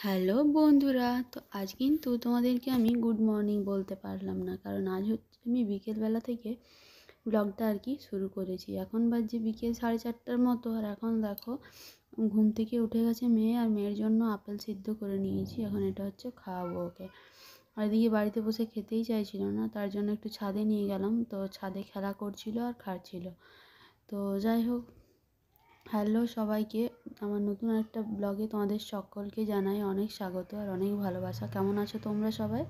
Hello বন্ধুরা, তো আজ কিন্তু তোমাদেরকে আমি গুড মর্নিং বলতে পারলাম না, কারণ আজ হচ্ছে আমি বিকেলবেলা থেকে ব্লগটা আর কি শুরু করেছি। এখন বাজে বিকেল 4:30টার মতো, আর এখন দেখো ঘুম থেকে উঠে গেছে মেয়ে, আর মেয়ের জন্য আপেল সিদ্ধ করে নিয়েছি। এখন এটা হচ্ছে খাওয়াবো ওকে। আর এদিকে বাড়িতে বসে খেতেই চাইছিল না, তার জন্য একটু ছাদে নিয়ে গেলাম, তো ছাদে খেলা করছিল আর খাচ্ছিল। তো যাই হোক, হ্যালো সবাইকে, আমার নতুন একটা ব্লগে তোমাদের সকলকে জানাই অনেক স্বাগত আর অনেক ভালোবাসা। কেমন আছো তোমরা সবাই?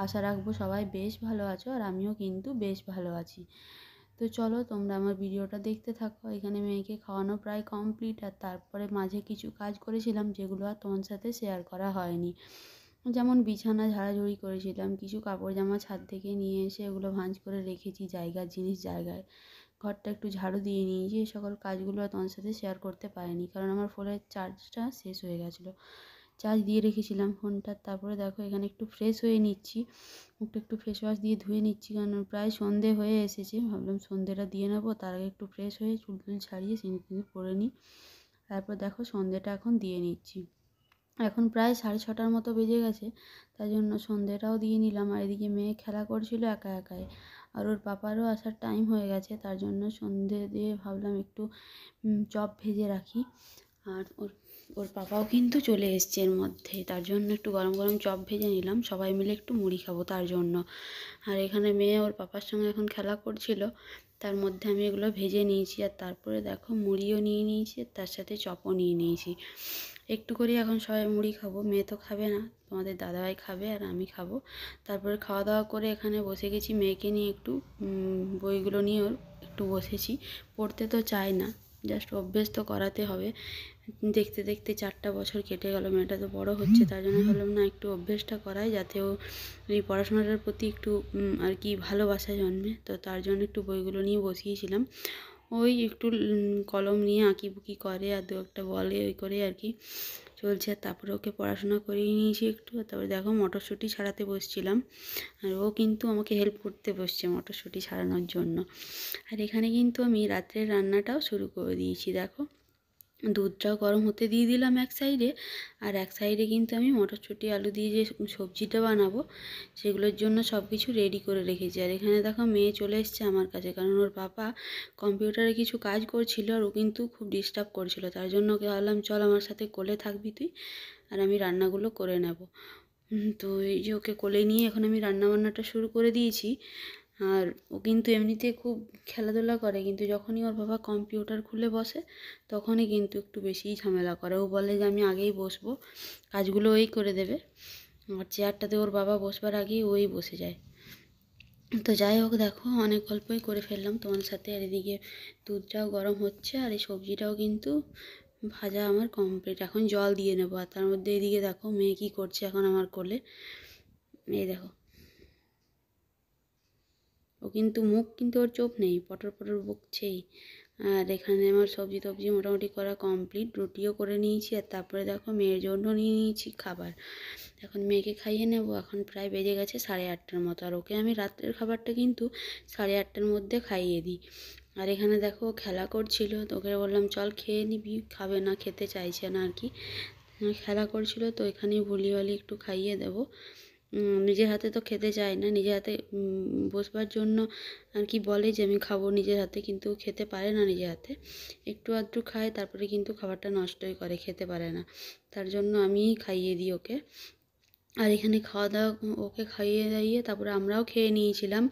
আশা রাখবো সবাই বেশ ভালো আছো, আর আমিও কিন্তু বেশ ভালো আছি। তো চলো তোমরা আমার ভিডিওটা দেখতে থাকো। এখানে মেয়েকে খাওয়ানো প্রায় কমপ্লিট, আর তারপরে মাঝে কিছু কাজ করেছিলাম যেগুলো আর তোমার সাথে শেয়ার করা হয়নি। যেমন বিছানা ঝাড়াঝুড়ি করেছিলাম, কিছু কাপড় জামা ছাদ থেকে নিয়ে এসে এগুলো ভাঁজ করে রেখেছি জায়গার জিনিস জায়গায়, ঘরটা একটু ঝাড়ু দিয়ে নিয়েছি। এই সকল কাজগুলো আর তোমার সাথে শেয়ার করতে পারিনি, কারণ আমার ফোনের চার্জটা শেষ হয়ে গেছিলো, চার্জ দিয়ে রেখেছিলাম ফোনটা। তারপরে দেখো এখানে একটু ফ্রেশ হয়ে নিচ্ছি, একটু ফেস ওয়াশ দিয়ে ধুয়ে নিচ্ছি, কারণ প্রায় সন্ধে হয়ে এসেছে। ভাবলাম সন্ধেটা দিয়ে নেবো, তার আগে একটু ফ্রেশ হয়ে চুল টুল ছাড়িয়ে সিঁদুর পরে নিই। তারপর দেখো সন্ধেটা এখন দিয়ে নিচ্ছি। এখন প্রায় 6:30টার মতো বেজে গেছে, তাই জন্য সন্ধেটাও দিয়ে নিলাম। আর এদিকে মেয়ে খেলা করছিল একা একাই, আর ওর পাপারও আসার টাইম হয়ে গেছে, তার জন্য সন্ধে দিয়ে ভাবলাম একটু চপ ভেজে রাখি। আর ওর ওর পাপাও কিন্তু চলে এসছে এর মধ্যে, তার জন্য একটু গরম গরম চপ ভেজে নিলাম, সবাই মিলে একটু মুড়ি খাবো তার জন্য। আর এখানে মেয়ে ওর পাপার সঙ্গে এখন খেলা করছিল, তার মধ্যে আমি এগুলো ভেজে নিয়েছি। আর তারপরে দেখো মুড়িও নিয়ে নিয়েছি, তার সাথে চপও নিয়ে নিয়েছি। একটু করে এখন সবাই মুড়ি খাবো, মেয়ে তো খাবে না, তোমাদের দাদাভাই খাবে আর আমি খাবো। তারপরে খাওয়া দাওয়া করে এখানে বসে গেছি, মেয়েকে নিয়ে একটু বইগুলো নিয়ে ওর একটু বসেছি। পড়তে তো চায় না, জাস্ট অভ্যেস তো করাতে হবে। দেখতে দেখতে 4টা বছর কেটে গেল, মেয়েটা তো বড় হচ্ছে, তার জন্য ভাবলাম না একটু অভ্যেসটা করাই, যাতে ও এই পড়াশোনাটার প্রতি একটু আর কি ভালোবাসা জন্মে। তো তার জন্য একটু বইগুলো নিয়ে বসিয়েছিলাম। ওই একটু কলম নিয়ে আঁকিবুকি করে আর দু একটা বলে, ওই করে আর কি চলছে। আর তারপরে ওকে পড়াশোনা করিয়ে নিয়েছি একটু। তারপরে দেখো মটরশুঁটি ছাড়াতে বসছিলাম, আর ও কিন্তু আমাকে হেল্প করতে বসছে মটরশুঁটি ছাড়ানোর জন্য। আর এখানে কিন্তু আমি রাত্রের রান্নাটাও শুরু করে দিয়েছি। দেখো দুধটাও গরম হতে দিয়ে দিলাম এক সাইডে, আর এক সাইডে কিন্তু আমি মটরশুঁটি আলু দিয়ে যে সবজিটা বানাবো সেগুলোর জন্য সব কিছু রেডি করে রেখেছি। আর এখানে দেখো মেয়ে চলে এসছে আমার কাছে, কারণ ওর পাপা কম্পিউটারে কিছু কাজ করছিল, আর ও কিন্তু খুব ডিস্টার্ব করছিল, তার জন্য ওকে বললাম চল আমার সাথে কোলে থাকবি তুই, আর আমি রান্নাগুলো করে নেব। তো এই যে ওকে কোলে নিয়ে এখন আমি রান্নাবান্নাটা শুরু করে দিয়েছি। আর ও কিন্তু এমনিতে খুব খেলাধুলা করে, কিন্তু যখনই ওর বাবা কম্পিউটার খুলে বসে তখনই কিন্তু একটু বেশিই ঝামেলা করে। ও বলে যে আমি আগেই বসবো, কাজগুলো ওই করে দেবে, আর চেয়ারটাতে ওর বাবা বসবার আগেই ওই বসে যায়। তো যাই হোক, দেখো অনেক গল্পই করে ফেললাম তোমার সাথে। আর এদিকে দুধটাও গরম হচ্ছে, আর এই সবজিটাও কিন্তু ভাজা আমার কমপ্লিট। এখন জল দিয়ে নেবো। আর তার মধ্যে এদিকে দেখো মেয়ে কী করছে এখন আমার কোলে, এই দেখো। ও কিন্তু মুখ কিন্তু ওর চোখ নেই, পটর পটর বকছেই। আর এখানে আমার সবজি টবজি মোটামুটি করা কমপ্লিট, রুটিও করে নিয়েছি। আর তারপরে দেখো মেয়ের জন্য নিয়ে নিয়েছি খাবার, এখন মেয়েকে খাইয়ে নেব। এখন প্রায় বেজে গেছে 8:30টার মতো, আর ওকে আমি রাত্রের খাবারটা কিন্তু 8:30টার মধ্যে খাইয়ে দিই। আর এখানে দেখো খেলা করছিল, তো ওকে বললাম চল খেয়ে নিবি, খাবে না, খেতে চাইছে না আর কি, খেলা করছিল। তো এখানেই ভুলিভালি একটু খাইয়ে দেবো। নিজের হাতে তো খেতে চায় না, নিজের হাতে বসবার জন্য আর কি বলে যে আমি খাবো নিজের হাতে, কিন্তু খেতে পারে না নিজের হাতে, একটু আধটু খায়, তারপরে কিন্তু খাবারটা নষ্টই করে, খেতে পারে না। তার জন্য আমিই খাইয়ে দিই ওকে। আর এখানে খাওয়া দাওয়া ওকে খাইয়ে দাইয়ে তারপরে আমরাও খেয়ে নিয়েছিলাম।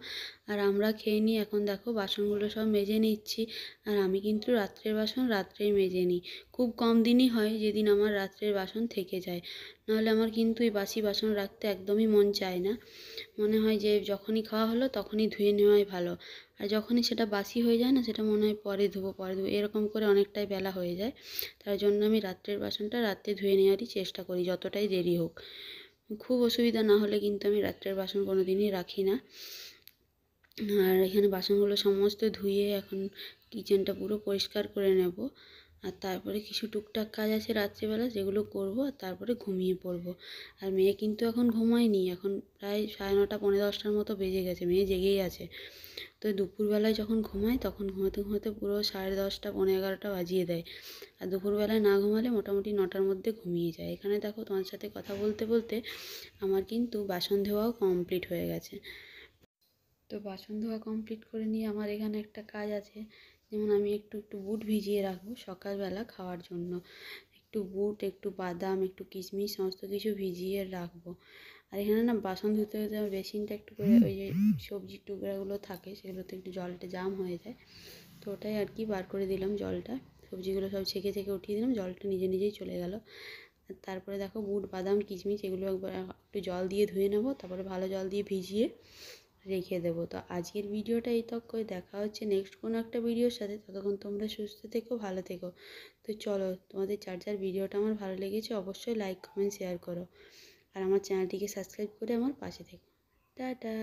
আর আমরা খেয়ে নিয়ে এখন দেখো বাসনগুলো সব মেজে নিচ্ছি। আর আমি কিন্তু রাত্রের বাসন রাত্রেই মেজে নিই, খুব কম দিনই হয় যেদিন আমার রাত্রের বাসন থেকে যায়, নাহলে আমার কিন্তু এই বাসি বাসন রাখতে একদমই মন চায় না। মনে হয় যে যখনই খাওয়া হলো তখনই ধুয়ে নেওয়াই ভালো, আর যখনই সেটা বাসি হয়ে যায় না, সেটা মনে হয় পরে ধোবো পরে ধোবো, এরকম করে অনেকটাই বেলা হয়ে যায়। তার জন্য আমি রাত্রের বাসনটা রাত্রে ধুয়ে নেওয়ারই চেষ্টা করি, যতটাই দেরি হোক। খুব অসুবিধা না হলে কিন্তু আমি রাত্রের বাসন কোনো দিনই রাখি না। আর এখানে বাসনগুলো সমস্ত ধুয়ে এখন কিচেনটা পুরো পরিষ্কার করে নেব। আর তারপরে কিছু টুকটাক কাজ আছে রাত্রিবেলা, যেগুলো করব, আর তারপরে ঘুমিয়ে পড়বো। আর মেয়ে কিন্তু এখন ঘুমায়নি, এখন প্রায় 9:30 10:30টার মতো বেজে গেছে, মেয়ে জেগেই আছে। তো দুপুরবেলায় যখন ঘুমায় তখন ঘুমাতে ঘুমাতে পুরো 10:30 11:30 বাজিয়ে দেয়। আর দুপুরবেলায় না ঘুমালে মোটামুটি 9টার মধ্যে ঘুমিয়ে যায়। এখানে দেখো তোমার সাথে কথা বলতে বলতে আমার কিন্তু বাসন ধোয়াও কমপ্লিট হয়ে গেছে। তো বাসন ধোয়া কমপ্লিট করে নিয়ে আমার এখানে একটা কাজ আছে, যেমন আমি একটু একটু বুট ভিজিয়ে রাখবো সকালবেলা খাওয়ার জন্য। একটু বুট, একটু বাদাম, একটু কিশমিশ সমস্ত কিছু ভিজিয়ে রাখবো। আর এখানে না বাসন ধুতে ধুতে আমার বেসিনটা একটু করে ওই যে সবজির টুকরাগুলো থাকে সেগুলোতে একটু জলটা জাম হয়ে যায়, তো ওটাই আর কি বার করে দিলাম জলটা। সবজিগুলো সব ছেঁকে ছেঁকে উঠিয়ে দিলাম, জলটা নিজে নিজেই চলে গেল। আর তারপরে দেখো বুট বাদাম কিশমিশ এগুলো একবার একটু জল দিয়ে ধুয়ে নেবো, তারপরে ভালো জল দিয়ে ভিজিয়ে রেখে দেবো। তো আজকের ভিডিওটা এই তক করে, দেখা হচ্ছে নেক্সট কোনো একটা ভিডিওর সাথে। ততক্ষণ তোমরা সুস্থ থেকো, ভালো থেকো। তো চলো, তোমাদের যার যার ভিডিওটা আমার ভালো লেগেছে অবশ্যই লাইক কমেন্ট শেয়ার করো, আর আমার চ্যানেলটিকে সাবস্ক্রাইব করে আমার পাশে থেকো। টাটা।